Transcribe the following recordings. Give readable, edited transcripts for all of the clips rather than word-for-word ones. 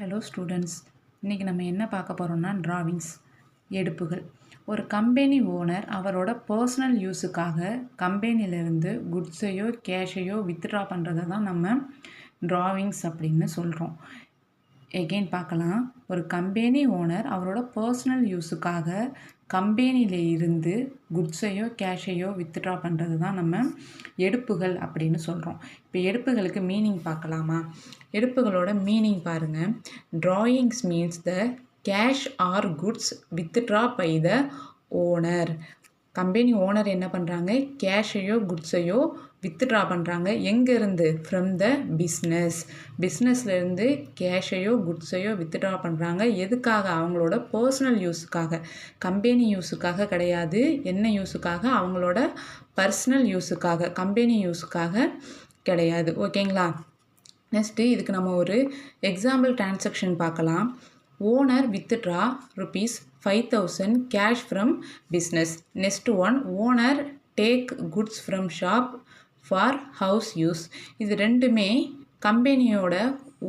Hello students, இன்றைக்கி நம்ம என்ன பார்க்க போகிறோம்னா டிராவிங்ஸ் எடுப்புகள். ஒரு கம்பெனி ஓனர் அவரோட பர்சனல் யூஸுக்காக கம்பெனியிலேருந்து குட்ஸையோ கேஷையோ வித்ட்ரா பண்ணுறதை தான் நம்ம டிராவிங்ஸ் அப்படின்னு சொல்கிறோம். எகெயின் பார்க்கலாம். ஒரு கம்பெனி ஓனர் அவரோட பர்சனல் யூஸுக்காக கம்பெனியில் இருந்து குட்ஸையோ கேஷையோ வித்ட்ரா பண்ணுறது தான் நம்ம எடுப்புகள் அப்படின்னு சொல்கிறோம். இப்போ எடுப்புகளுக்கு மீனிங் பார்க்கலாமா? எடுப்புகளோட மீனிங் பாருங்கள். Drawings means the cash or goods withdraw by the owner. Company owner என்ன பண்ணுறாங்க? கேஷையோ குட்ஸையோ வித்ட்ரா பண்ணுறாங்க. எங்கேருந்து? ஃப்ரம் த பிஸ்னஸ்லேருந்து கேஷையோ குட்ஸையோ வித்ட்ரா பண்ணுறாங்க. எதுக்காக? அவங்களோட பர்சனல் யூஸுக்காக, கம்பெனி யூஸுக்காக கிடையாது. என்ன யூஸுக்காக? அவங்களோட பர்சனல் யூஸுக்காக, கம்பெனி யூஸுக்காக கிடையாது. ஓகேங்களா? நெக்ஸ்ட்டு இதுக்கு நம்ம ஒரு எக்ஸாம்பிள் டிரான்சாக்ஷன் பார்க்கலாம். Owner withdraw ₹5,000 cash from business. Next one, owner take goods from shop for house use. இது ரெண்டுமே கம்பெனியோட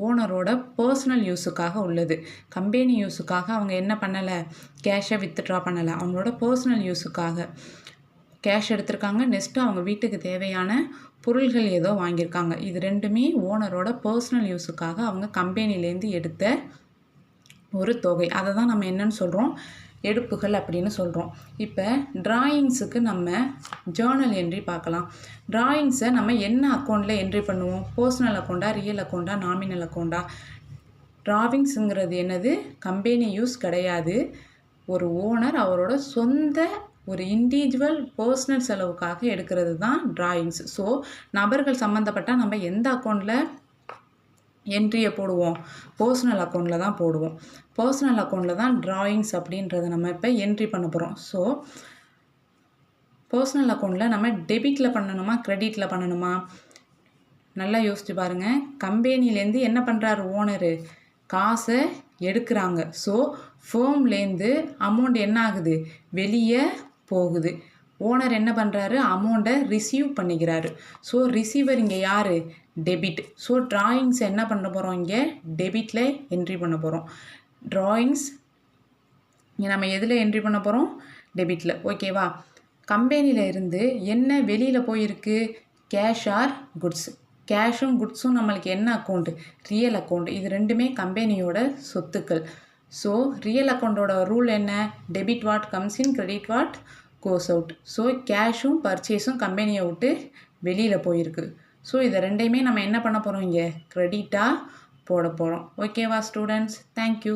ஓனரோட பர்சனல் யூஸுக்காக உள்ளது. கம்பெனி யூஸுக்காக அவங்க என்ன பண்ணலை? கேஷை வித்ட்ரா பண்ணலை. அவங்களோட பர்சனல் யூஸுக்காக கேஷ் எடுத்திருக்காங்க. நெக்ஸ்ட்டு அவங்க வீட்டுக்கு தேவையான பொருள்கள் ஏதோ வாங்கியிருக்காங்க. இது ரெண்டுமே ஓனரோட பர்சனல் யூஸுக்காக அவங்க கம்பெனிலேருந்து எடுத்த ஒரு தொகை. அதை தான் நம்ம என்னன்னு சொல்கிறோம்? எடுப்புகள் அப்படின்னு சொல்கிறோம். இப்போ டிராயிங்ஸுக்கு நம்ம ஜேர்னல் என்ட்ரி பார்க்கலாம். டிராயிங்ஸை நம்ம என்ன அக்கௌண்ட்டில் என்ட்ரி பண்ணுவோம்? பர்சனல் அக்கௌண்ட்டா, ரியல் அக்கௌண்ட்டா, நாமினல் அக்கௌண்ட்டா? டிராவிங்ஸுங்கிறது என்னது? கம்பெனி யூஸ் கிடையாது. ஒரு ஓனர் அவரோட சொந்த ஒரு இண்டிவிஜுவல் பர்சனல் செலவுக்காக எடுக்கிறது தான் டிராயிங்ஸ். ஸோ நபர்கள் சம்மந்தப்பட்டால் நம்ம எந்த அக்கௌண்ட்டில் என்ட்ரியை போடுவோம்? பர்சனல் அக்கௌண்ட்டில் தான் போடுவோம். பர்சனல் அக்கௌண்ட்டில் தான் டிராயிங்ஸ் அப்படின்றத நம்ம இப்போ என்ட்ரி பண்ண போகிறோம். ஸோ பர்சனல் அக்கௌண்ட்டில் நம்ம டெபிட்டில் பண்ணணுமா, கிரெடிட்டில் பண்ணணுமா? நல்லா யோசிச்சு பாருங்கள். கம்பெனிலேருந்து என்ன பண்ணுறாரு ஓனரு? காசை எடுக்கிறாங்க. ஸோ ஃபேம்லேருந்து அமௌண்ட் என்ன ஆகுது? வெளியே போகுது. ஓனர் என்ன பண்ணுறாரு? அமௌண்ட்டை ரிசீவ் பண்ணிக்கிறாரு. ஸோ ரிசீவர் இங்கே யார்? டெபிட். ஸோ டிராயிங்ஸ் என்ன பண்ண போகிறோம்? இங்கே டெபிட்டில் என்ட்ரி பண்ண போகிறோம். டிராயிங்ஸ் இங்கே நம்ம எதில் என்ட்ரி பண்ண போகிறோம்? டெபிட்டில். ஓகேவா? கம்பெனியில் இருந்து என்ன வெளியில் போயிருக்கு? Cash or goods. கேஷும் குட்ஸும் நம்மளுக்கு என்ன அக்கௌண்ட்டு? Real account. இது ரெண்டுமே கம்பெனியோட சொத்துக்கள். ஸோ ரியல் அக்கௌண்ட்டோட ரூல் என்ன? Debit what comes in, credit what goes out. So கேஷும் பர்ச்சேஸும் கம்பெனியை விட்டு வெளியில் போயிருக்கு. ஸோ இதை ரெண்டையுமே நம்ம என்ன பண்ண போகிறோம்? இங்கே கிரெடிட்டாக போட போகிறோம். ஓகேவா ஸ்டூடெண்ட்ஸ்? தேங்க்யூ.